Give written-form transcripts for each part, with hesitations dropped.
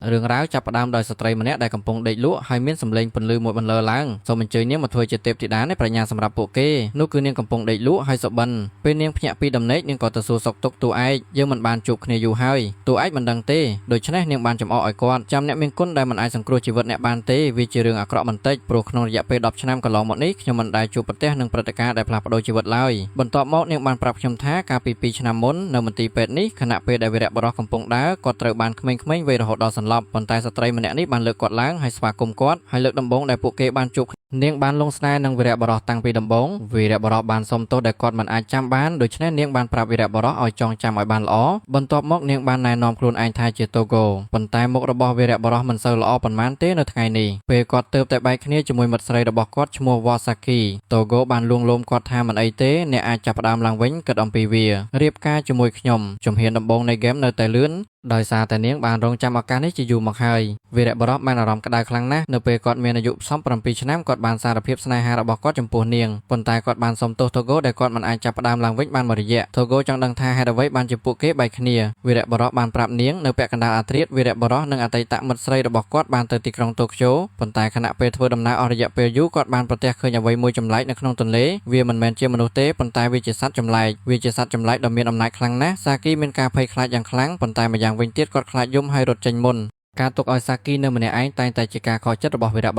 រឿងរ៉ាវចាប់ផ្ដើមដោយស្ត្រីម្នាក់ដែលកំពុងដេកលក់ហើយមានសម្លេងពន្លឺមួយបន្លឺឡើងសូមអញ្ជើញនាងមកធ្វើជាទេពធីតានៃប្រាជ្ញាសម្រាប់ពួកគេនោះគឺនាងកំពុងដេកលក់ហើយសុបិនពេលនាងភ្ញាក់ពីដំណេកនាងក៏ទៅសួរសុខទុក្ខតួឯកយើងមិនបានជួបគ្នាយូរហើយតួឯកមិនដឹងទេដូច្នេះនាងបានចំអកឲ្យគាត់ចាំអ្នកមានគុណដែលមិនអាចសង្គ្រោះជីវិតអ្នកបានទេវាជារឿងអាក្រក់បន្តិចព្រោះក្នុងរយៈពេល10ឆ្នាំកន្លងមកនេះខ្ញុំមិនដែលជួបប្រទះនឹងព្រឹត្តិការណ៍ដែលផ្លាស់ប្ដូរជីវិតឡើយបន្ទាប់មកនាងបានប្រាប់ខ្ញុំថាកាលពី2ឆ្នាំមុននៅមន្ទីរពេទ្យនេះខណៈពេលដែលវីរៈបុរសកំពុងដើរគាត់ត្រូវបានក្មេងៗវេយរហូតដល់សន្លប់ប៉ុន្តែស្ត្រីម្នាក់នេះបានលើកគាត់ឡើងហើយស្វាគមន៍គាត់ហើយលើកដំបូងដែលពួកគេបានជួបនាងបានលងស្នេហ៍នឹងវីរៈបុរសតាំងពីដំបូងវីរៈបុរសបានសុំទោសដែលគាត់មិនអាចចាំបានដូច្នេះនាងបានប្រាប់វីរៈបុរសឲ្យចងចាំឲ្យបានល្អបន្ទាប់មកនាងបានណែនាំខ្លួនឯងថាជាតូហ្គោប៉ុន្តែមុខរបស់វីរៈបុរសមិនសូវល្អប៉ុន្មានទេនៅថ្ងៃនេះពេលគាត់ទើបតែបែកគ្នាជាមួយមិត្តស្រីរបស់គាត់ឈ្មោះវ៉ាសាគីតូហ្គោបានលួងលោមគាត់ថាមិនអីទេអ្នកអាចចាប់ផ្ដើមឡើងវិញគិតអំពីវារៀបការជាមួយខ្ញុំជំហានដំបូងនៃហ្គេមនៅតែលឿនដោយសារតែនាងបានរងចាំឱកាសនេះជាយូរមកហើយវីរៈបុរសបានអារម្មណ៍ក្តៅខ្លាំងណាស់នៅពេលគាត់មានអាយុផ្សំ7ឆ្នាំគាត់បានសារភាពស្នេហារបស់គាត់ចំពោះនាងប៉ុន្តែគាត់បានសុំទោសតូហ្គោដែលគាត់មិនអាចចាប់ផ្ដើមឡើងវិញបានមួយរយៈតូហ្គោចង់ដឹងថាហេតុអ្វីបានជាពួកគេបែកគ្នាវីរៈបុរសបានប្រាប់នាងនៅពាក់កណ្ដាលអាធ្រាត្រវីរៈបុរសនិងអតីតមិត្តស្រីរបស់គាត់បានទៅទីក្រុងតូក្យូប៉ុន្តែខណៈពេលធ្វើដំណើរអស់រយៈពេលយូរគាត់បានប្រទះឃើញអ្វីមួយចម្លែកនៅក្នុងទន្លេវាមិនមែនជាមនុស្សទេប៉ុន្តែវាជាសត្វចម្លែកវាជាសត្វចម្លែកដ៏មានអំណាចខ្លាំងណាស់សាគីមានការភ័យខ្លាចយ៉ាងខ្លាំងប៉ុន្តែម្យ៉ាងវិញទៀតគាត់ខ្លាចយំហើយរត់ចេញមុនការទុកឲ្យសាគីនៅម្នាក់ឯងតែងតែជាការខកចិត្តរបស់វីរៈ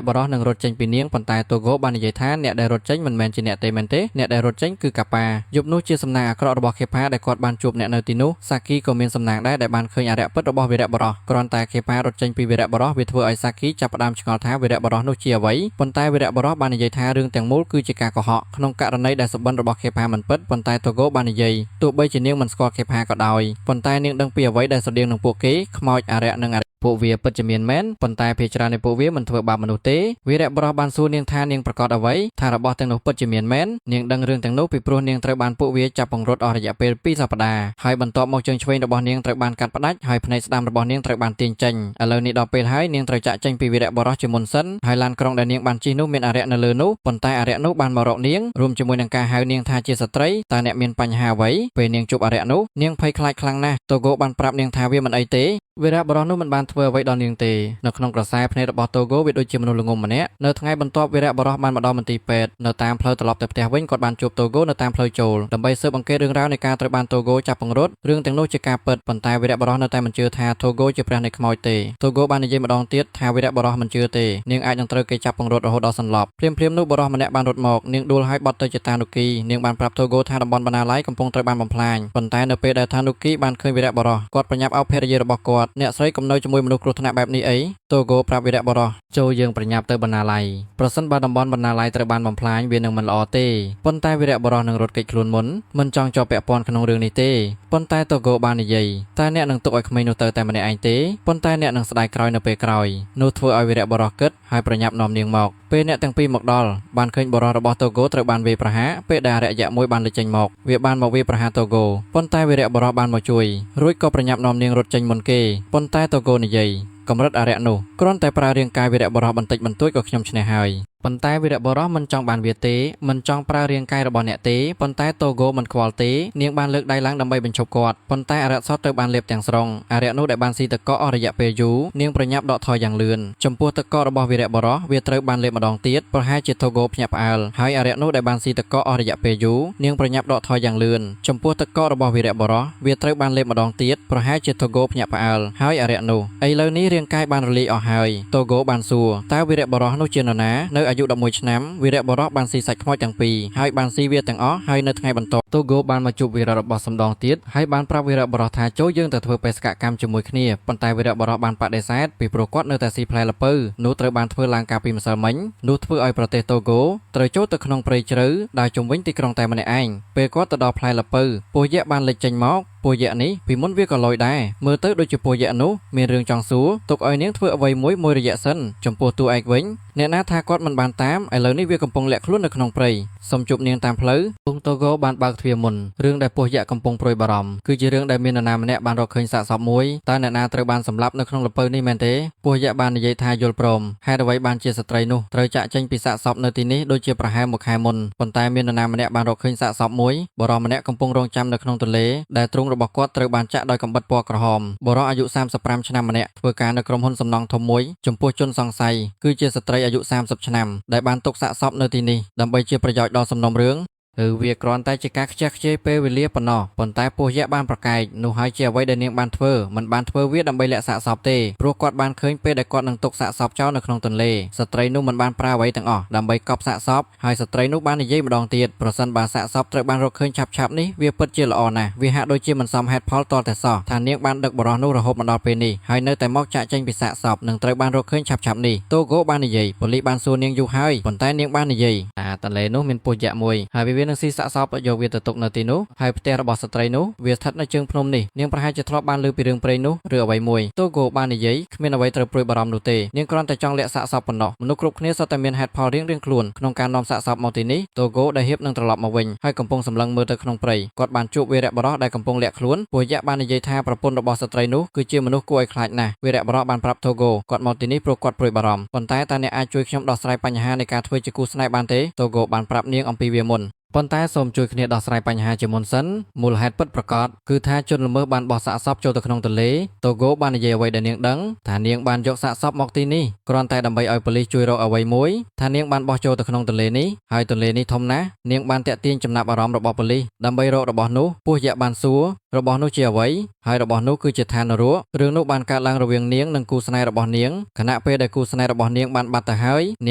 បុរសនឹងរត់ចេញពីនាងប៉ុន្តែតូហ្គោបាននិយាយថាអ្នកដែលរត់ចេញមិនមែនជាអ្នកទេមែនទេអ្នកដែលរត់ចេញគឺកាប៉ាយប់នោះជាសំណាងអាក្រក់របស់ខេផាដែលគាត់បានជួបអ្នកនៅទីនោះសាគីក៏មានសំណាងដែរដែលបានឃើញអរិយពិតរបស់វីរៈបុរសគ្រាន់តែខេផារត់ចេញពីវីរៈបុរសវាធ្វើឲ្យសាគីចាប់ផ្ដើមឆ្ងល់ថាវីរៈបុរសនោះជាអ្វីប៉ុន្តែវីរៈបុរសបាននិយាយថារឿងទាំងមូលគឺជាការកុហកក្នុងករណីដែលសុបិនរបស់ខេផាមិនពិតប៉ុន្តែតូហ្គោបាននិយាយទោះបីជានាងមិនស្គាល់ខេផាក៏ដោយប៉ុន្តែនាងដឹងពីអ្វីដែលស្រដៀងនឹងពួកគេខ្មោចអរិយនិងពួកវាពិតជាមានមែនប៉ុន្តែភាគច្រើននៃពួកវាមិនធ្វើបាបមនុស្សទេវីរៈបុរសបានសួរនាងថានាងប្រកាសអ្វីថារបស់ទាំងនោះពិតជាមានមែននាងដឹងរឿងទាំងនោះពីព្រោះនាងត្រូវបានពួកវាចាប់ពង្រត់អស់រយៈពេល2សប្តាហ៍ហើយបន្ទាប់មកជើងឆ្វេងរបស់នាងត្រូវបានកាត់ផ្ដាច់ហើយភ្នែកស្ដាំរបស់នាងត្រូវបានទាញចេញឥឡូវនេះដល់ពេលហើយនាងត្រូវចាក់ចេញពីវីរៈបុរសជាមុនសិនហើយឡានក្រុងដែលនាងបានជិះនោះមានអរិយនៅលើនោះប៉ុន្តែអរិយនោះបានមករកនាងរួមជាមួយនឹងការហៅនាងថាជាស្ត្រីតើអ្នកមានបញ្ហាអ្វីពេលនាងជួបអរិយនោះនាងភ័យខ្លាចខ្លាំងណាស់តូហ្គោបានប្រាប់នាងថាវាមិនអីទេវីរៈបុរសនោះមិនបានធ្វើអ្វីដល់នាងទេនៅក្នុងក្រសែភ្នែករបស់តូហ្គោវាដូចជាមនុស្សល្ងង់ម្នាក់នៅថ្ងៃបន្ទាប់វីរៈបុរសបានមកដល់មន្ទីរពេទ្យនៅតាមផ្លូវត្រឡប់ទៅផ្ទះវិញគាត់បានជួបតូហ្គោនៅតាមផ្លូវចូលដើម្បីស៊ើបអង្កេតរឿងរ៉ាវនៃការត្រូវបានតូហ្គោចាប់ពង្រត់រឿងទាំងនោះជាការពិតប៉ុន្តែវីរៈបុរសនៅតែមិនជឿថាតូហ្គោជាព្រះនៃខ្មោចទេតូហ្គោបាននិយាយម្ដងទៀតថាវីរៈបុរសមិនជឿទេនាងអាចនឹងត្រូវគេចាប់ពង្រត់រហូតដល់សន្លប់ភ្លាមនោះបុរសម្នាក់បានរត់មកនាងដួលហើយបត់ទៅជាតានុគីនាងបានប្រាប់តូហ្គោថាតំបន់បណ្ណាល័យកំពុងត្រូវបានបំផ្លាញប៉ុន្តែនៅពេលដែលតានុគីបានឃើញវីរៈបុរសគាត់ប្រញាប់អោបភរិយារបស់គាត់អ្នកស្រីកុំនៅជាមួយមនុស្សគ្រោះថ្នាក់បែបនេះអីតូហ្គោប្រាប់វីរៈបុរសចូលយើងប្រញាប់ទៅបណ្ណាល័យប្រសិនបើតំបន់បណ្ណាល័យត្រូវបានបំផ្លាញវានឹងមិនល្អទេប៉ុន្តែវីរៈបុរសនឹងរត់គេចខ្លួនមុនមិនចង់ជាប់ពាក់ព័ន្ធក្នុងរឿងនេះទេប៉ុន្តែតូហ្គោបាននិយាយតែអ្នកនឹងទុកឲ្យក្មេងនោះទៅតែម្នាក់ឯងទេប៉ុន្តែអ្នកនឹងស្ដាយក្រោយនៅពេលក្រោយនោះធ្វើឲ្យវីរៈបុរសគិតហើយប្រញាប់នាំនាងមកពេលអ្នកទាំងពីរមកដល់បានឃើញបុរសរបស់តូហ្គោត្រូវបានវាយប្រហារពេលដែលអរិយៈមួយបានលេចចេញមកវាបានមកវាយប្រហារតូហ្គោប៉ុន្តែវីរៈបុរសបានមកជួយរួចក៏ប្រញាប់នាំនាងរត់ចេញមុនគេប៉ុន្តែតូហ្គោនិយាយកម្រិតអរិយនោះគ្រាន់តែប្រើរាងកាយវីរៈបុរសបន្តិចបន្តួចក៏ខ្ញុំឈ្នះហើយប៉ុន្តែវីរៈបុរសមិនចង់បានវាទេមិនចង់ប្រើរាងកាយរបស់អ្នកទេប៉ុន្តែតូហ្គោមិនខ្វល់ទេនាងបានលើកដៃឡើងដើម្បីបញ្ឈប់គាត់ប៉ុន្តែអរិយសតទៅបានលេបទាំងស្រុងអរិយនោះដែលបានស៊ីទឹកកកអស់រយៈពេលយូរនាងប្រញាប់ដកថយយ៉ាងលឿនចំពោះទឹកកករបស់វីរៈបុរសវាត្រូវបានលេបម្ដងទៀតប្រហែលជាតូហ្គោភ្ញាក់ផ្អើលហើយអរិយនោះដែលបានស៊ីទឹកកកអស់រយៈពេលយូរនាងប្រញាប់ដកថយយ៉ាងលឿនចំពោះទឹកកករបស់វីរៈបុរសវាត្រូវបានលេបម្ដងទៀតប្រហែលជាតូហ្គោភ្ញាក់ផ្អើលហើយអរិយនោះឥឡូវនេះរាងកាយបានរលាយអស់ហើយតូហ្គោបានសួរតើវីរៈបុរសនោះជានរណានៅអាយុ11ឆ្នាំវីរៈបុរសបានស៊ីសាច់ខ្មោចទាំងពីរហើយបានស៊ីវាទាំងអស់ហើយនៅថ្ងៃបន្ទាប់តូហ្គោបានមកជួបវីរៈរបស់សម្ដងទៀតហើយបានប្រាប់វីរៈបុរសថាចូលយើងទៅធ្វើបេសកកម្មជាមួយគ្នាប៉ុន្តែវីរៈបុរសបានបដិសេធពីព្រោះគាត់នៅតែស៊ីផ្លែល្ពៅនោះត្រូវបានធ្វើឡើងកាលពីម្សិលមិញនោះធ្វើឲ្យប្រទេសតូហ្គោត្រូវចូលទៅក្នុងព្រៃជ្រៅដើរជុំវិញទីក្រុងតែម្នាក់ឯងពេលគាត់ទៅដល់ផ្លែល្ពៅពស់យក្សបានលេចចេញមកពស់យក្សនេះពីមុនវាក៏លយដែរមើលទៅដូចជាពស់យក្សនោះមានរឿងចង់សួរទុកឲ្យនាងធ្វើអ្វីមួយរយៈសិនចំពោះតួឯកវិញ អ្នកណាថាគាត់មិនបានតាមឥឡូវនេះវាកំពុងលាក់ខ្លួននៅក្នុងព្រៃសូមជួបនាងតាមផ្លូវពងតូហ្គោបានបើកទ្វារមុនរឿងដែលពស់យក្សកំពុងព្រួយបារម្ភគឺជារឿងដែលមាននរណាម្នាក់បានរកឃើញសាកសពមួយតើអ្នកណាត្រូវបានសម្លាប់នៅក្នុងល្ពៅនេះមែនទេពស់យក្សបាននិយាយថាយល់ព្រមហេតុអ្វីបានជាស្ត្រីនោះត្រូវចាក់ចេញពីសាកសពនៅទីនេះដូចជាប្រហែល1 ខែមុនប៉ុន្តែមាននរណាម្នាក់បានរកឃើញសាកសពមួយបរិសម្នាក់កំពុងរងចាំនៅក្នុងទន្លេដែលទ្រូងរបស់គាត់ត្រូវបានចាក់ដោយកាំបិតពណ៌ក្រហមបរិសអាយុ35ឆ្នាំម្នាក់ធ្វើការនៅក្រុមហ៊ុនសំណង់ធំមួយចំពោះជនសង្ស័យគឺជាស្ត្រីអាយុ30ឆ្នាំដែលបានទុកសាកសពនៅទីនេះដើម្បីជាប្រយោជន៍ដល់សំណុំរឿងវាគ្រាន់តែជាការខ្ជះខ្ជាយពេលវេលាប៉ុណ្ណោះប៉ុន្តែពស់យក្សបានប្រកែកនោះហើយជាអ្វីដែលនាងបានធ្វើមិនបានធ្វើវាដើម្បីលាក់សាកសពទេព្រោះគាត់បានឃើញពេលដែលគាត់នឹងទុកសាកសពចោលនៅក្នុងទន្លេស្ត្រីនោះមិនបានប្រើអ្វីទាំងអស់ដើម្បីកប់សាកសពហើយស្ត្រីនោះបាននិយាយម្ដងទៀតប្រសិនបើសាកសពត្រូវបានរកឃើញឆាប់ៗនេះវាពិតជាល្អណាស់វាហាក់ដូចជាមិនសមហេតុផលទាល់តែសោះថានាងបានដឹកបរិសនោះរហូតមកដល់ពេលនេះហើយនៅតែមកចាក់ចេញពីសាកសពនឹងត្រូវបានរកឃើញឆាប់ៗនេះតូហ្គោបាននិយាយប៉ូលីសបានសួរនាងយូរហើយប៉ុន្តែនាងបាននិយាយទន្លេនោះមានពស់យក្សមួយហើយវានឹងស៊ីសាកសពយកវាទៅទុកនៅទីនោះហើយផ្ទះរបស់ស្ត្រីនោះវាស្ថិតនៅជើងភ្នំនេះនាងប្រហែលជាធ្លាប់បានឮពីរឿងព្រេងនោះឬអ្វីមួយតូហ្គោបាននិយាយគ្មានអ្វីត្រូវព្រួយបារម្ភនោះទេនាងគ្រាន់តែចង់លាក់សាកសពប៉ុណ្ណោះមនុស្សគ្រប់គ្នាសុទ្ធតែមានហេតុផលរៀងៗខ្លួនក្នុងការនាំសាកសពមកទីនេះតូហ្គោដែលហៀបនឹងត្រឡប់មកវិញហើយកំពុងសម្លឹងមើលទៅក្នុងព្រៃគាត់បានជួបវីរៈបុរសដែលកំពុងលាក់ខ្លួនពស់យក្សបាននិយាយថាប្រពន្ធរបស់ស្ត្រីនោះគឺជាមនុស្សគួរឲ្យខ្លាចណាស់វីរៈបុរសបានប្រាប់តូហ្គោគាត់មកទីនេះព្រោះគាត់ព្រួយបារម្ភប៉ុន្តែតើអ្នកអាចជួយខ្ញុំដោះស្រាយបញ្ហានៃការធ្វើជាគូស្នេហ៍បានទេតូហ្គោបានប្រាប់នាងអំពីវាមុនប៉ុន្តែសូមជួយគ្នាដោះស្រាយបញ្ហាជាមុនសិនមូលហេតុពិតប្រាកដគឺថាជនល្មើសបានបោះសាកសពចូលទៅក្នុងទន្លេតូហ្គោបាននិយាយអ្វីដែលនាងដឹងថានាងបានយកសាកសពមកទីនេះគ្រាន់តែដើម្បីឲ្យប៉ូលីសជួយរកអ្វីមួយថានាងបានបោះចូលទៅក្នុងទន្លេនេះហើយទន្លេនេះធំណាស់នាងបានតាក់ទាញចំណាប់អារម្មណ៍របស់ប៉ូលីសដើម្បីរករបស់នោះពស់យក្សបានសួររបស់នោះជាអ្វីហើយរបស់នោះគឺជាឋាននរករឿងនោះបានកើតឡើងរវាងនាងនិងគូស្នេហ៍របស់នាងខណៈពេលដែលគូស្នេហ៍របស់នាងបានបាត់ទៅហើយន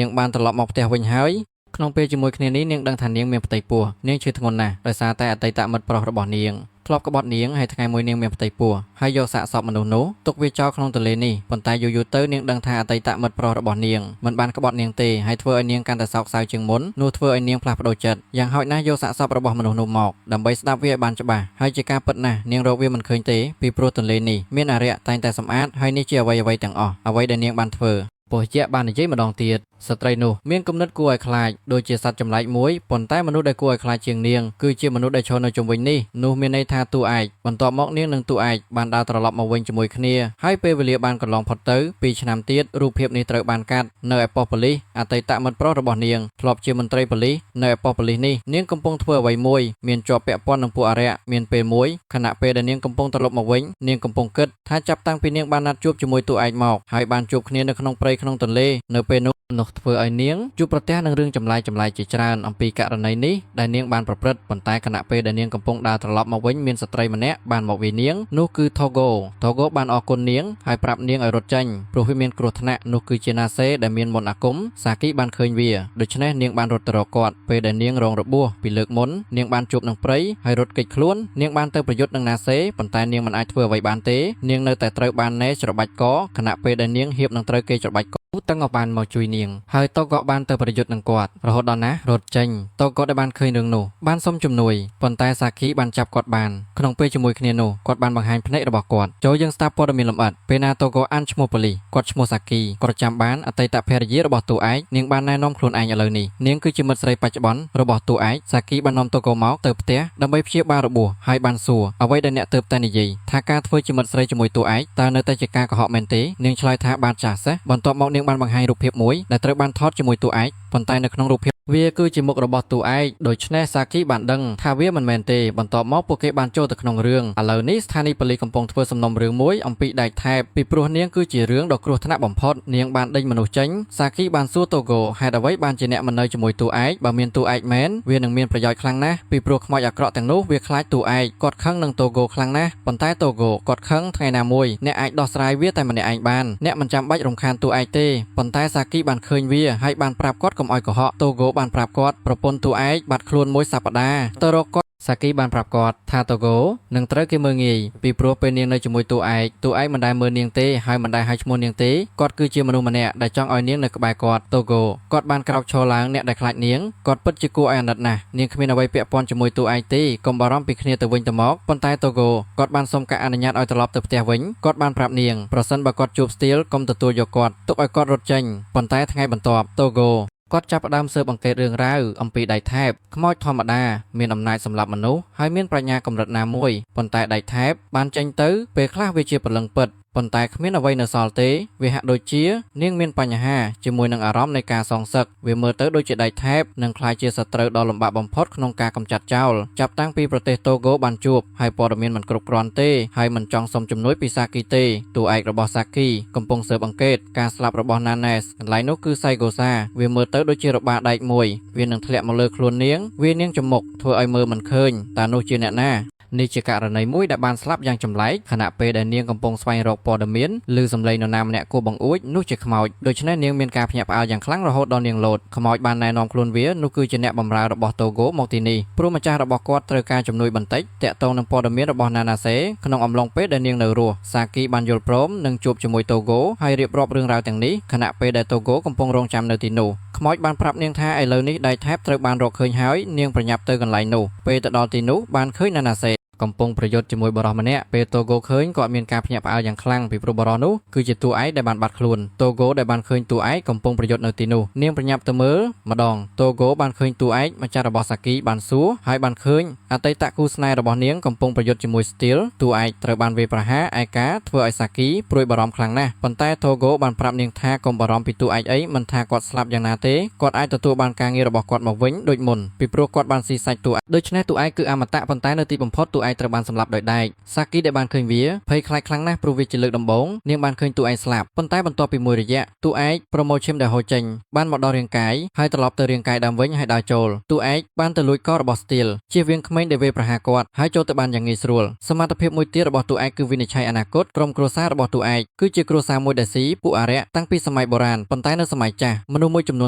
ាងបានត្រឡប់មកផ្ទះវិញហើយក្នុងពេលជាមួយគ្នានេះនាងដឹងថានាងមានផ្ទៃពោះនាងឈឺធ្ងន់ណាស់ដោយសារតែអតីតមិត្តប្រុសរបស់នាងធ្លាប់ក្បត់នាងហើយថ្ងៃមួយនាងមានផ្ទៃពោះហើយយកសាកសពមនុស្សនោះទុកវាចោលក្នុងទន្លេនេះប៉ុន្តែយូរៗទៅនាងដឹងថាអតីតមិត្តប្រុសរបស់នាងមិនបានក្បត់នាងទេហើយធ្វើឲ្យនាងកាន់តែសោកសៅជាងមុននោះធ្វើឲ្យនាងផ្លាស់ប្ដូរចិត្តយ៉ាងហោចណាស់យកសាកសពរបស់មនុស្សនោះមកដើម្បីស្ដាប់វាឲ្យបានច្បាស់ហើយជាការពិតណាស់នាងរកវាមិនឃើញទេពីព្រោះទន្លេនេះមានអារក្សតែងតែសម្អាតហើយនេះជាអ្វីៗទាំងអស់អ្វីដែលនាងបានធ្វើពស់យក្សបាននិយាយម្ដងទៀតស្ត្រីនោះមានគំនិតគួរឲ្យខ្លាចដូចជាសត្វចម្លែកមួយប៉ុន្តែមនុស្សដែលគួរឲ្យខ្លាចជាងនាងគឺជាមនុស្សដែលឈរនៅជុំវិញនេះនោះមានន័យថាតួឯកបន្ទាប់មកនាងនិងតួឯកបានដើរត្រឡប់មកវិញជាមួយគ្នាហើយពេលវេលាបានកន្លងផុតទៅ2 ឆ្នាំទៀតរូបភាពនេះត្រូវបានកាត់នៅឯប៉ុស្តិ៍ប៉ូលីសអតីតមិត្តប្រុសរបស់នាងធ្លាប់ជាមន្ត្រីប៉ូលីសនៅឯប៉ុស្តិ៍ប៉ូលីសនេះនាងកំពុងធ្វើអ្វីមួយមានជាប់ពាក់ព័ន្ធនឹងពួកអារក្សមានពេលមួយខណៈពេលដែលនាងកំពុងត្រឡប់មកវិញនាងកំពុងគិតថាចាប់តាំងពីនាងបានណាត់ជួបជាមួយតួឯកមកហើយបានជួបគ្នានៅក្នុងព្រៃក្នុងទន្លេនៅពេលនោះធ្វើឲ្យនាងជួបប្រទះនឹងរឿងចម្លែកជាច្រើនអំពីករណីនេះដែលនាងបានប្រព្រឹត្តប៉ុន្តែខណៈពេលដែលនាងកំពុងដើរត្រឡប់មកវិញមានស្ត្រីម្នាក់បានមកវាយនាងនោះគឺថូហ្គោបានអរគុណនាងហើយប្រាប់នាងឲ្យរត់ចេញព្រោះវាមានគ្រោះថ្នាក់នោះគឺជាណាសេដែលមានមន្តអាគមសាគីបានឃើញវាដូច្នេះនាងបានរត់ទៅរកគាត់ពេលដែលនាងរងរបួសពីលើកមុននាងបានជួបនឹងព្រៃហើយរត់គេចខ្លួននាងបានទៅប្រយុទ្ធនឹងណាសេប៉ុន្តែនាងមិនអាចធ្វើអ្វីបានទេនាងនៅតែត្រូវបានណែច្របាច់កខណៈពេលដែលនាងហៀបនឹងត្រូវគេច្របាច់កតឹងក៏បានមកជួយនាងហើយតូក៏បានទៅប្រយុទ្ធនឹងគាត់រហូតដល់ណារត់ចេញតូក៏ได้បានឃើញរឿងនោះបានសុំជំនួយប៉ុន្តែសាគីបានចាប់គាត់បានក្នុងពេលជាមួយគ្នានោះគាត់បានបង្ហាញភ្នែករបស់គាត់ចូលយើងស្ដាប់ព័ត៌មានលម្អិតពេលណាតូក៏អានឈ្មោះប៉ូលីសគាត់ឈ្មោះសាគីគាត់ចាំបានអតីតភរិយារបស់តួឯកនាងបានណែនាំខ្លួនឯងឥឡូវនេះនាងគឺជាមិត្តស្រីបច្ចុប្បន្នរបស់តួឯកសាគីបាននាំតូក៏មកទៅផ្ទះដើម្បីព្យាបាលរបួសហើយបានសួរអ្វីដែលអ្នកទើបតែនិយាយថាការធ្វើជាមិត្តស្រីជាមួយតួឯកតើនៅតែជាការកុហកមែនទេនាងឆ្លើយថាបានចាស់សេះបន្ទាប់មកនាងបានបង្ហាញរូបភាពមួយដែលត្រូវបានថតជាមួយតួឯកប៉ុន្តែនៅក្នុងរូបភាពវាគឺជាមុខរបស់តួឯកដូច្នេះសាគីបានដឹងថាវាមិនមែនទេបន្ទាប់មកពួកគេបានចូលទៅក្នុងរឿងឥឡូវនេះស្ថានីយ៍ប៉ូលីសកំពុងធ្វើសំណុំរឿងមួយអំពីដែកថែបពីព្រោះនាងគឺជារឿងដ៏គ្រោះថ្នាក់បំផុតនាងបានដេញមនុស្សចេញសាគីបានសួរតូហ្គោហេតុអ្វីបានជាអ្នកមិននៅជាមួយតួឯកបើមានតួឯកមែនវានឹងមានប្រយោជន៍ខ្លាំងណាស់ពីព្រោះខ្មោចអាក្រក់ទាំងនោះវាខ្លាចតួឯកគាត់ខឹងនឹងតូហ្គោខ្លាំងណាស់ប៉ុន្តែតូហ្គោគាត់ខឹងថ្ងៃណាមួយអ្នកអាចដោះស្រាយវាតែម្នាក់ឯងបានអ្នកមិនចាំបាច់រំខានតួឯកទេប៉ុន្តែសាគីបានឃើញវាហើយបានប្រាប់គាត់កុំឲ្យកុហកតូហ្គោបានប្រាប់គាត់ប្រពន្ធតួឯកបាត់ខ្លួនមួយសប្តាហ៍ទៅរក សាគីបានប្រាប់គាត់ថាតូហ្គោនឹងត្រូវគេមើលងាយពីព្រោះពេលនាងនៅជាមួយតួឯកមិនដែលមើលនាងទេហើយមិនដែលហៅឈ្មោះនាងទេគាត់គឺជាមនុស្សម្នាក់ដែលចង់ឲ្យនាងនៅក្បែរគាត់តូហ្គោគាត់បានក្រោកឈរឡើងអ្នកដែលខ្លាចនាងគាត់ពិតជាគួរឲ្យអាណិតណាស់នាងគ្មានអ្វីពាក់ព័ន្ធជាមួយតួឯកទេកុំបារម្ភពីគ្នាទៅវិញទៅមកប៉ុន្តែតូហ្គោគាត់បានសុំការអនុញ្ញាតឲ្យត្រឡប់ទៅផ្ទះវិញគាត់បានប្រាប់នាងប្រសិនបើគាត់ជួបស្ទីលកុំទទួលយកគាត់ទុកឲ្យគាត់រត់ចេញប៉ុន្តែថ្ងៃបន្ទាប់តូហ្គោគាត់ចាប់ផ្ដើមស៊ើបអង្កេតរឿងរ៉ាវអំពីដៃថែបខ្មោចធម្មតាមានអំណាចសម្លាប់មនុស្សហើយមានប្រាជ្ញាកម្រិតណាមួយប៉ុន្តែដៃថែបបានចេញទៅពេលខ្លះវាជាព្រលឹងពិតប៉ុន្តែគ្មានអ្វីនៅសល់ទេវាហាក់ដូចជានាងមានបញ្ហាជាមួយនឹងអារម្មណ៍នៃការសងសឹកវាមើលទៅដូចជាដៃថែបនឹងក្លាយជាសត្រូវដ៏លំបាកបំផុតក្នុងការកម្ចាត់ចោលចាប់តាំងពីប្រទេសតូហ្គោបានជួបហើយព័ត៌មានមិនគ្រប់គ្រាន់ទេហើយមិនចង់សុំជំនួយពីសាគីទេតួឯករបស់សាគីកំពុងស៊ើបអង្កេតការស្លាប់របស់ណាណេសកន្លែងនោះគឺសៃហ្គោសាវាមើលទៅដូចជារបាដែកមួយវានឹងធ្លាក់មកលើខ្លួននាងវានាងចំមុកធ្វើឲ្យមើលមិនឃើញតើនោះជាអ្នកណានេះជាករណីមួយដែលបានស្លាប់យ៉ាងចម្លែកខណៈពេលដែលនាងកំពុងស្វែងរកព័ត៌មានឬសំឡេងនរណាម្នាក់គួរបង្អួចនោះជាខ្មោចដូច្នេះនាងមានការភ្ញាក់ផ្អើលយ៉ាងខ្លាំងរហូតដល់នាងលោតខ្មោចបានណែនាំខ្លួនវានោះគឺជាអ្នកបម្រើរបស់តូហ្គោមកទីនេះព្រោះម្ចាស់របស់គាត់ត្រូវការជំនួយបន្តិចតាក់ទងនឹងព័ត៌មានរបស់ណាណាសេក្នុងអំឡុងពេលដែលនាងនៅរស់សាគីបានយល់ព្រមនឹងជួបជាមួយតូហ្គោហើយរៀបរាប់រឿងរ៉ាវទាំងនេះខណៈពេលដែលតូហ្គោកំពុងរងចាំនៅទីនោះខ្មោចបានប្រាប់នាងថាឥឡូវនេះដៃថែបត្រូវបានរកឃើញហើយនាងប្រញាប់ទៅកន្លែងនោះពេលទៅដល់ទីនោះបានឃើញណាណាសេកំពុងប្រយុទ្ធជាមួយបរិសម្នាក់ពេលតូហ្គោឃើញគាត់មានការភ្ញាក់ផ្អើលយ៉ាងខ្លាំងពីព្រោះបរិសនោះគឺជាតួឯកដែលបានបាត់ខ្លួនតូហ្គោដែលបានឃើញតួឯកកំពុងប្រយុទ្ធនៅទីនោះនាងប្រញាប់ទៅមើលម្ដងតូហ្គោបានឃើញតួឯកម្ចាស់របស់សាគីបានសួរហើយបានឃើញអតីតគូស្នេហ៍របស់នាងកំពុងប្រយុទ្ធជាមួយស្ទីលតួឯកត្រូវបានវាយប្រហារឯកាធ្វើឲ្យសាគីព្រួយបារម្ភខ្លាំងណាស់ប៉ុន្តែតូហ្គោបានប្រាប់នាងថាកុំបារម្ភពីតួឯកអីមិនថាគាត់ស្លាប់យ៉ាងណាទេគាត់អាចទទួលបានការងាររបស់គាត់មកវិញដូចមុនពីព្រោះគាត់បានស៊ីសាច់តួឯកដូច្នេះតួឯកគឺអមតៈប៉ុន្តែនៅទីបំផុតតួឯកត្រូវបានសម្លាប់ដោយដែកសាគីដែលបានឃើញវាភ័យខ្លាចខ្លាំងណាស់ព្រោះវាជាលើកដំបូងនាងបានឃើញតួឯកស្លាប់ប៉ុន្តែបន្ទាប់ពីមួយរយៈតួឯកប្រមូលឈាមដែលហូរចេញបានមកដល់រាងកាយហើយត្រឡប់ទៅរាងកាយដើមវិញហើយដើរចូលតួឯកបានទៅលួចករបស់ស្ទីលជៀសវាងក្មេងដែលវាយប្រហារគាត់ហើយចូលទៅបានយ៉ាងងាយស្រួលសមត្ថភាពមួយទៀតរបស់តួឯកគឺវិនិច្ឆ័យអនាគតក្រុមគ្រួសាររបស់តួឯកគឺជាគ្រួសារមួយដែលស៊ីពួកអារក្សតាំងពីសម័យបុរាណប៉ុន្តែនៅសម័យចាស់មនុស្សមួយចំនួ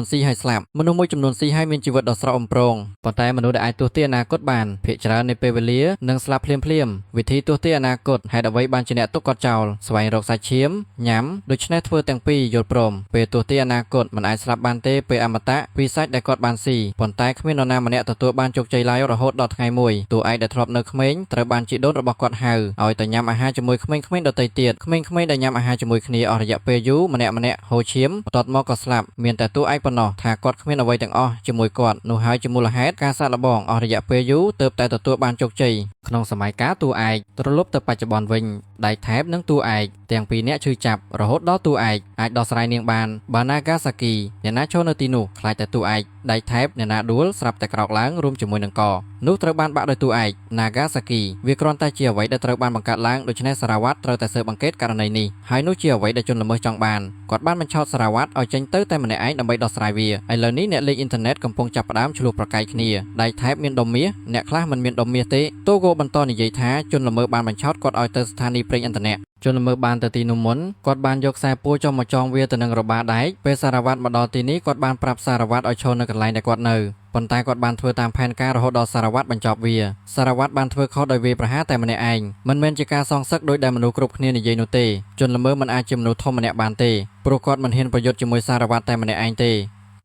នស៊ីហើយស្លាប់មនុស្សមួយចំនួនស៊ីហើយមានជីវិតដ៏ស្រស់បំព្រងប៉ុន្តែមនុស្សដែលអាចទស្សន៍ទាយអនាគតបានភាគច្រើននៃពេលវេលានឹងស្លាប់ភ្លាមៗវិធីទស្សន៍ទាយអនាគតហេតុអ្វីបានជាអ្នកទុកគាត់ចោលស្វែងរកសាច់ឈាមញ៉ាំដូច្នេះធ្វើទាំងពីរយល់ព្រមពេលទស្សន៍ទាយអនាគតមិនអាចស្លាប់បានទេពេលអមតៈពីសាច់ដែលគាត់បានស៊ីប៉ុន្តែគ្មាននរណាម្នាក់ទទួលបានជោគជ័យឡើយរហូតដល់ថ្ងៃមួយតួឯកដែលធ្លាប់នៅក្មេងត្រូវបានជីដូនរបស់គាត់ហៅឲ្យទៅញ៉ាំអាហារជាមួយក្មេងៗដទៃទៀតក្មេងៗដែលញ៉ាំអាហារជាមួយគ្នាអស់រយៈពេលយូរម្នាក់ហូរឈាមបន្ទាប់មកក៏ស្លាប់មានតែតួឯកប៉ុណ្ណោះថាគាត់គ្មានអ្វីទាំងអស់ជាមួយគាត់នោះហើយជាមូលហេតុការសាកល្បងអស់រយៈពេលយូរទើបតែទទួលបានជោគជ័យក្នុងសម័យកាលតួឯកត្រឡប់ទៅបច្ចុប្បន្នវិញដៃថែបនិងតួឯកទាំងពីរនាក់ឈឺចាប់រហូតដល់តួឯកអាចដោះស្រាយនាងបានបាណាហ្គាសាគីអ្នកណាចូលនៅទីនោះខ្លាចតែតួឯកដៃថែបអ្នកណាដួលស្រាប់តែក្រោកឡើងរួមជាមួយនឹងកនោះត្រូវបានបាក់ដោយតួឯក Nagasaki វាគ្រាន់តែជាអ្វីដែលត្រូវបានបង្កើតឡើងដូច្នេះសារវត្តត្រូវតែស៊ើបអង្កេតករណីនេះហើយនោះជាអ្វីដែលជនល្មើសចង់បានគាត់បានបញ្ឆោតសារវត្តឲ្យចេញទៅតែម្នាក់ឯងដើម្បីដោះស្រាយវាឥឡូវនេះអ្នកលេងអ៊ីនធឺណិតកំពុងចាប់ផ្ដើមឆ្លោះប្រកែកគ្នាដៃថែបមានដុំមាសអ្នកខ្លះមិនមានដុំមាសទេតូហ្គោបន្តនិយាយថាជនល្មើសបានបញ្ឆោតគាត់ឲ្យទៅស្ថានីយ៍ប្រេងឥន្ធនៈជនល្មើសបានទៅទីនោះមុនគាត់បានយកខ្សែពួរចុះមកចងវាទៅនឹងរបាដែកពេលសារវត្តមកដល់ទីនេះគាត់បានប្រាប់សារវត្តឲ្យឈរនៅកន្លែងដែលគាត់នៅប៉ុន្តែគាត់បានធ្វើតាមផែនការរហូតដល់សារវត្តបញ្ចប់វាសារវត្តបានធ្វើខុសដោយវាយប្រហារតែម្នាក់ឯងមិនមែនជាការសងសឹកដោយដែលមនុស្សគ្រប់គ្នានិយាយនោះទេជនល្មើសមិនអាចជាមនុស្សធំម្នាក់បានទេព្រោះគាត់មិនហ៊ានប្រយុទ្ធជាមួយសារវត្តតែម្នាក់ឯងទេ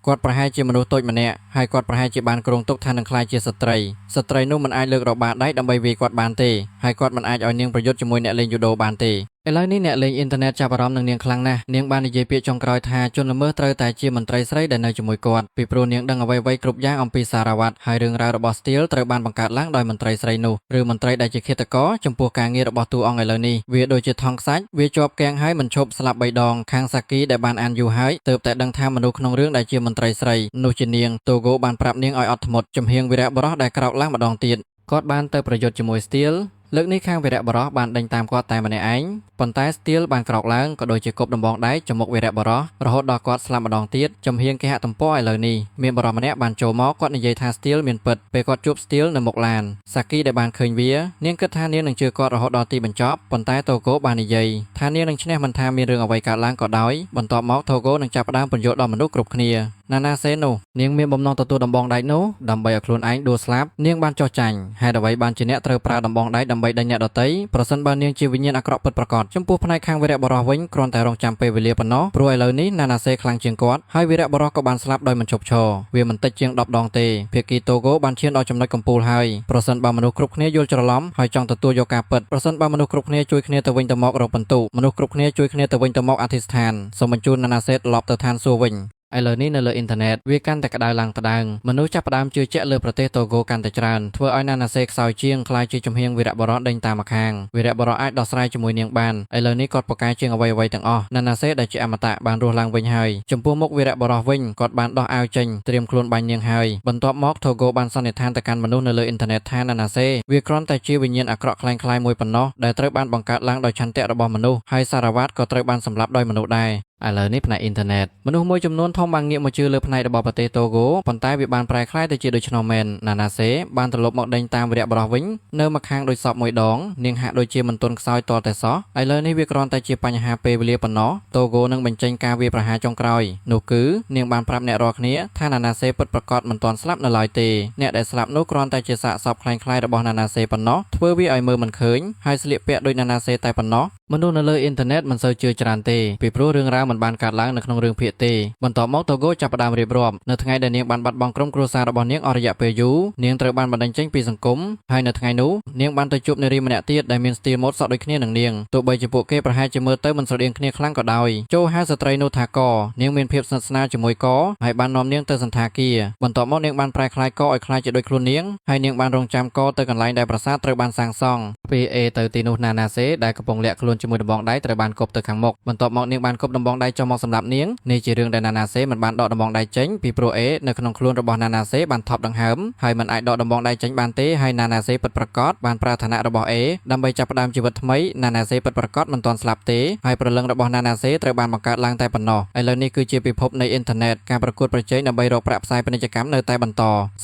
គាត់ប្រហែលជាមនុស្សតូចម្នាក់ហើយគាត់ប្រហែលជាបានគ្រោងទុកថានឹងក្លាយជាស្ត្រីនោះមិនអាចលើករបាដែកដើម្បីវាយគាត់បានទេហើយគាត់មិនអាចឲ្យនាងប្រយុទ្ធជាមួយអ្នកលេងយូដូបានទេឥឡូវនេះអ្នកលេងអ៊ីនធឺណិតចាប់អារម្មណ៍នឹងនាងខ្លាំងណាស់នាងបាននិយាយពាក្យចុងក្រោយថាជនល្មើសត្រូវតែជាមន្ត្រីស្រីដែលនៅជាមួយគាត់ពីព្រោះនាងដឹងអ្វីៗគ្រប់យ៉ាងអំពីសារវត្តហើយរឿងរ៉ាវរបស់ Steel ត្រូវបានបង្កើតឡើងដោយមន្ត្រីស្រីនោះឬមន្ត្រីដែលជាឃាតករចំពោះការងាររបស់តួអង្គឥឡូវនេះវាដូចជាថង់ខ្សាច់វាជាប់គាំងហើយមិនឈប់ស្លាប់3ដងខាងសាគីដែលបានអានយូរហើយទើបតែដឹងថាមនុស្សក្នុងរឿងដែលជាមន្ត្រីស្រីនោះជានាងតូហ្គោបានប្រាប់នាងឲ្យអត់ធ្មត់ចំហៀងវីរៈបុរសដែលក្រោកឡើងម្ដងទៀតគាត់បានទៅប្រយុទ្ធជាមួយ Steelលើកនេះខាងវីរៈបុរសបានដេញតាមគាត់តែម្នាក់ឯងប៉ុន្តែ Steel បានក្រោកឡើងក៏ដូចជាគប់ដំបងដែកចំមុខវីរៈបុរសរហូតដល់គាត់ស្លាប់ម្ដងទៀតចំហៀងគេហទំព័រឥឡូវនេះមានបុរសម្នាក់បានចូលមកគាត់និយាយថា Steel មានពិតពេលគាត់ជួប Steel នៅមុខឡានសាគីដែលបានឃើញវានាងគិតថានាងនឹងជឿគាត់រហូតដល់ទីបញ្ចប់ប៉ុន្តែតូហ្គោបាននិយាយថានាងនឹងឈ្នះមិនថាមានរឿងអ្វីកើតឡើងក៏ដោយបន្ទាប់មកតូហ្គោនឹងចាប់ផ្ដើមបញ្យល់ដល់មនុស្សគ្រប់គ្នា ណាណាសេនោះនាងមានបំណងទទួលដំបងដៃនោះដើម្បីឲ្យខ្លួនឯងដួលស្លាប់នាងបានចោះចាញ់ហេតុអ្វីបានជាអ្នកត្រូវប្រើដំបងដៃដើម្បីដេញអ្នកដទៃប្រសិនបើនាងជាវិញ្ញាណអាក្រក់ពិតប្រាកដចំពោះផ្នែកខាងវីរៈបុរសវិញគ្រាន់តែរងចាំពេលវេលាប៉ុណ្ណោះព្រោះឥឡូវនេះណាណាសេខ្លាំងជាងគាត់ហើយវីរៈបុរសក៏បានស្លាប់ដោយមិនឈប់ឈរវាមិនតិចជាង10ដងទេភាគីតូហ្គោបានឈានដល់ចំណុចកំពូលហើយប្រសិនបើមនុស្សគ្រប់គ្នាយល់ច្រឡំហើយចង់ទទួលយកការពិតប្រសិនបើមនុស្សគ្រប់គ្នាជួយគ្នាទៅវិញទៅមករកបន្ទុមនុស្សគ្រប់គ្នាជួយគ្នាទៅវិញទៅមកអធិស្ឋានសូមបញ្ជូនណាណាសេត្រឡប់ទៅឋានសួគ៌វិញឥឡូវនេះនៅលើអ៊ីនធឺណិតវាកាន់តែក្តៅឡើងក្តៅមនុស្សចាប់ផ្ដើមជឿជាក់លើប្រទេសតូហ្គោកាន់តែច្រើនធ្វើឲ្យណាណាសេខ្សោយជាងខ្លាយជាជំហៀងវីរៈបុរសដេញតាមម្ខាងវីរៈបុរសអាចដោះស្រាយជាមួយនាងបានឥឡូវនេះគាត់ប្រកែកជាងអ្វីៗទាំងអស់ណាណាសេដែលជាអមតៈបានរស់ឡើងវិញហើយចំពោះមុខវីរៈបុរសវិញគាត់បានដោះអាវចេញត្រៀមខ្លួនបាញ់នាងហើយបន្ទាប់មកតូហ្គោបានសន្និដ្ឋានទៅកាន់មនុស្សនៅលើអ៊ីនធឺណិតថាណាណាសេវាគ្រាន់តែជាវិញ្ញាណអាក្រក់ខ្លាំងៗមួយប៉ុណ្ណោះដែលត្រូវបានបង្កើតឡើងដោយឆន្ទៈរបស់មនុស្សហើយសារវ៉ាតក៏ត្រូវបានសម្លាប់ដោយមនុស្សដែរឥឡូវនេះផ្នែកអ៊ីនធឺណិតមនុស្សមួយចំនួនធំបានងាកមកជឿលើផ្នែករបស់ប្រទេសតូហ្គោប៉ុន្តែវាបានប្រែក្លាយទៅជាដូច្នោះមែនណាណាសេបានត្រឡប់មកដេញតាមវីរៈបុរសវិញនៅម្ខាងដោយសពមួយដងនាងហាក់ដូចជាមិនទាន់ខ្សោយតតែសោះឥឡូវនេះវាគ្រាន់តែជាបញ្ហាពេលវេលាប៉ុណ្ណោះតូហ្គោនឹងបញ្ចេញការវាយប្រហារចុងក្រោយនោះគឺនាងបានប្រាប់អ្នករាល់គ្នាថាណាណាសេពិតប្រាកដមិនទាន់ស្លាប់នៅឡើយទេអ្នកដែលស្លាប់នោះគ្រាន់តែជាសាកសពคล้ายៗរបស់ណាណាសេប៉ុណ្ណោះធ្វើវាឲ្យមើលមិនឃើញហើយស្លៀកពាក់ដូចណាណាសេតែប៉ុណ្ណោះមនុស្សនៅលើអ៊ីនធឺណិតមិនសូវជឿច្រើនទេពីព្រោះរឿងរ៉ាវមិនបានកើតឡើងនៅក្នុងរឿងភាគទេបន្ទាប់មកតូហ្គោចាប់ផ្ដើមរៀបរាប់នៅថ្ងៃដែលនាងបានបាត់បង់ក្រុមគ្រួសាររបស់នាងអស់រយៈពេលយូរនាងត្រូវបានបណ្តេញចេញពីសង្គមហើយនៅថ្ងៃនោះនាងបានទៅជួបនារីម្នាក់ទៀតដែលមានស្ទីលម៉ូដសក់ដូចគ្នានឹងនាងទោះបីជាពួកគេប្រហែលជាមើលទៅមិនស្រដៀងគ្នាខ្លាំងក៏ដោយចូលហៅស្ត្រីនោះថាកនាងមានភាពស្និទ្ធស្នាលជាមួយកហើយបាននាំនាងទៅសន្តាគារបន្ទាប់មកនាងបានប្រែក្លាយកឲ្យក្លាយជាដូចខ្លួននាងហើយនាងបានរងចាំកទៅកន្លែងដែលប្រាសាទត្រូវបានសាងសង់ពីអេទៅទីនោះណាណាសេដែលកំពុងលាក់ខ្លួនជាមួយដំបងដៃត្រូវបានគប់ទៅខាងមុខបន្ទាប់មកនាងបានគប់ដំបងដៃចុះមកសម្រាប់នាងនេះជារឿងដែលណាណាសេមិនបានដកដំបងដៃចេញពីព្រោះអេនៅក្នុងខ្លួនរបស់ណាណាសេបានថប់ដង្ហើមហើយមិនអាចដកដំបងដៃចេញបានទេហើយណាណាសេពិតប្រាកដបានប្រើឋានៈរបស់អេដើម្បីចាប់ផ្ដើមជីវិតថ្មីណាណាសេពិតប្រាកដមិនទាន់ស្លាប់ទេហើយព្រលឹងរបស់ណាណាសេត្រូវបានបង្កើតឡើងតែប៉ុណ្ណោះឥឡូវនេះគឺជាពិភពនៃអ៊ីនធឺណិតការប្រកួតប្រជែងដើម្បីរកប្រាក់ផ្សាយពាណិជ្ជកម្មនៅតែបន្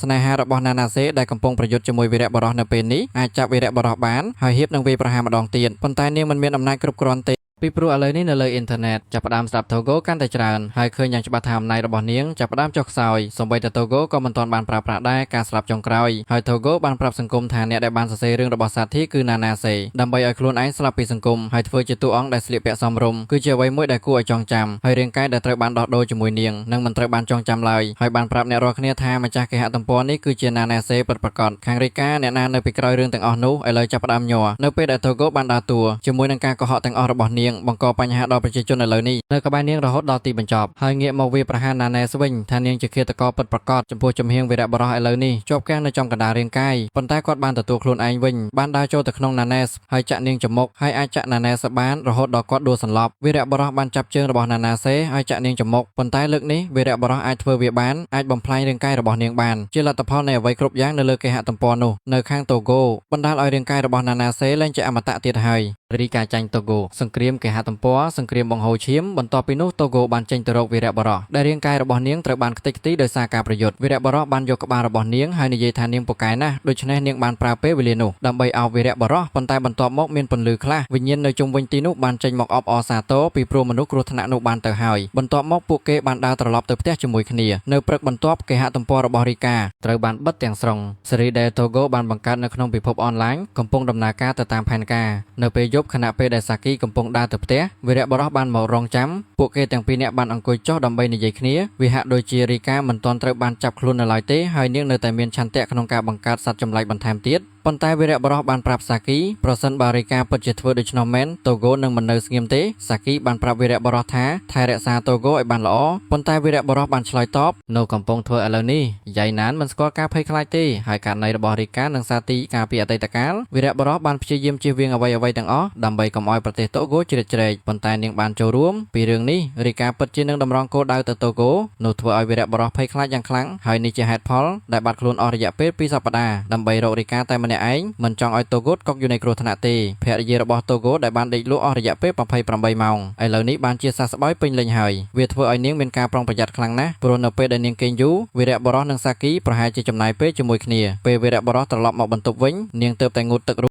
តស្នេហារបស់ណាណាសេដែលកំពុងប្រយុទ្ធជាមួយវីរៈបុរសនៅពេលនេះអាចចាប់វីរៈបុរសបានហើយហ៊ាននឹងវាយប្រហារម្ដងទៀតប៉ុន្តែនាងមិនមានអំណាចគ្រប់គ្រាន់ទេពីព្រោះឥឡូវនេះនៅលើអ៊ីនធឺណិតចាប់ផ្ដើមស្ដាប់តូហ្គោកាន់តែច្រើនហើយឃើញយ៉ាងច្បាស់ថាអំណាចរបស់នាងចាប់ផ្ដើមចុះខ្សោយសូម្បីតែតូហ្គោក៏មិនទាន់បានប្រើប្រាស់ដែរការស្លាប់ចុងក្រោយហើយតូហ្គោបានប្រាប់សង្គមថាអ្នកដែលបានសរសេររឿងរបស់សាធីគឺណាណាសេដើម្បីឲ្យខ្លួនឯងស្លាប់ពីសង្គមហើយធ្វើជាតួអង្គដែលស្លៀកពាក់សមរម្យគឺជាអ្វីមួយដែលគួរឲ្យចងចាំហើយរាងកាយដែលត្រូវបានដោះដូរជាមួយនាងនឹងមិនត្រូវបានចងចាំឡើយហើយបានប្រាប់អ្នករាល់គ្នាថាម្ចាស់គេហទំព័រនេះគឺជាណាណាសេពិតប្រាកដខាងរាយការណ៍អ្នកណានៅពីក្រោយរឿងទាំងអស់នោះឥឡូវចាប់ផ្ដើមញ័រនៅពេលដែលតូហ្គោបានដើរតួជាមួយនឹងការកុហកទាំងអស់របស់នាងបង្កបញ្ហាដល់ប្រជាជនឥឡូវនេះនៅក្បែរនាងរហូតដល់ទីបញ្ចប់ហើយងាកមកវាប្រហារណាណែសវិញថានាងជាឃាតករពិតប្រាកដចំពោះជំហៀងវីរៈបុរសឥឡូវនេះជាប់គាំងនៅចំកណ្ដាលរាងកាយប៉ុន្តែគាត់បានទទួលខ្លួនឯងវិញបានដើរចូលទៅក្នុងណាណែសហើយចាក់នាងចំមុខហើយអាចចាក់ណាណែសបានរហូតដល់គាត់ដួលសន្លប់វីរៈបុរសបានចាប់ជើងរបស់ណាណាសេហើយចាក់នាងចំមុខប៉ុន្តែលើកនេះវីរៈបុរសអាចធ្វើវាបានអាចបំផ្លាញរាងកាយរបស់នាងបានជាលទ្ធផលនៃអ្វីគ្រប់យ៉ាងនៅលើគេហទំព័រនោះនៅខាងតូហ្គោបណ្ដាលឲ្យរាងកាយរបស់ណាណាសេលែងជាអមតៈទៀតហើយរីកាចាញ់តូហ្គោសង្គ្រាមគេហទំព័រសង្គ្រាមបង្ហូរឈាមបន្ទាប់ពីនោះតូហ្គោបានចេញទៅរកវីរៈបុរសដែលរាងកាយរបស់នាងត្រូវបានខ្ទេចខ្ទីដោយសារការប្រយុទ្ធវីរៈបុរសបានយកក្បាលរបស់នាងហើយនិយាយថានាងពូកែណាស់ដូច្នេះនាងបានប្រើពេលវេលានោះដើម្បីអោបវីរៈបុរសប៉ុន្តែបន្ទាប់មកមានពន្លឺខ្លះវិញ្ញាណនៅជុំវិញទីនោះបានចេញមកអបអរសាទរពីព្រោះមនុស្សគ្រោះថ្នាក់នោះបានទៅហើយបន្ទាប់មកពួកគេបានដើរត្រឡប់ទៅផ្ទះជាមួយគ្នានៅព្រឹកបន្ទាប់គេហទំព័ររបស់រីកាត្រូវបានបិទទាំងស្រុងសេរីដែលតូហ្គោបានបង្កើតនៅក្នុងពិភពអនឡាញកំពុងដំណើរការទៅតាមផែនការនៅពេលយប់ខណៈពេលដែលសាគីកំពុងដើរទៅផ្ទះវីរៈបុរសបានមករងចាំពួកគេទាំងពីរនាក់បានអង្គុយចុះដើម្បីនិយាយគ្នាវាហាក់ដូចជារីកាមិនទាន់ត្រូវបានចាប់ខ្លួននៅឡើយទេហើយនាងនៅតែមានឆន្ទៈក្នុងការបង្កើតសត្វចម្លែកបន្ថែមទៀតប៉ុន្តែវីរៈបុរសបានប្រាប់សាគីប្រសិនបើរីកាពិតជាធ្វើដូច្នោះមែនតូហ្គោនឹងមិននៅស្ងៀមទេសាគីបានប្រាប់វីរៈបុរសថាថែរក្សាតូហ្គោឲ្យបានល្អប៉ុន្តែវីរៈបុរសបានឆ្លើយតបនៅកំពុងធ្វើឥឡូវនេះយ៉ៃណានមិនស្គាល់ការភ័យខ្លាចទេហើយករណីរបស់រីកានិងសាទីកាលពីអតីតកាលវីរៈបុរសបានព្យាយាមជៀសវាងអ្វីៗទាំងអស់ដើម្បីកុំឲ្យប្រទេសតូហ្គោជ្រៀតជ្រែកប៉ុន្តែនាងបានចូលរួមពីរឿងនេះរីកាពិតជានឹងតម្រង់គោលដៅទៅតូហ្គោនោះធ្វើឲ្យវីរៈបុរសភ័យខ្លាចយ៉ាងខ្លាំងហើយនេះជាហេតុផលដែលបាត់ខ្លួនអស់រយៈពេល2សប្តាហ៍ដើម្បីរករីកាតែម្នាក់ឯងមិនចង់ឲ្យតូហ្គោកុកอยู่ในគ្រោះថ្នាក់ទេភរិយារបស់តូហ្គោដែលបានដេកលក់អស់រយៈពេល28ម៉ោងឥឡូវនេះបានជាសះស្បើយពេញលេញហើយវាធ្វើឲ្យនាងមានការប្រុងប្រយ័ត្នខ្លាំងណាស់ព្រោះនៅពេលដែលនាងគេងយូរវីរៈបុរសនិងសាគីប្រហែលជាចំណាយពេលជាមួយគ្នាពេលវីរៈបុរសត្រឡប់មកបន្ទប់វិញនាងទើបតែងូតទឹក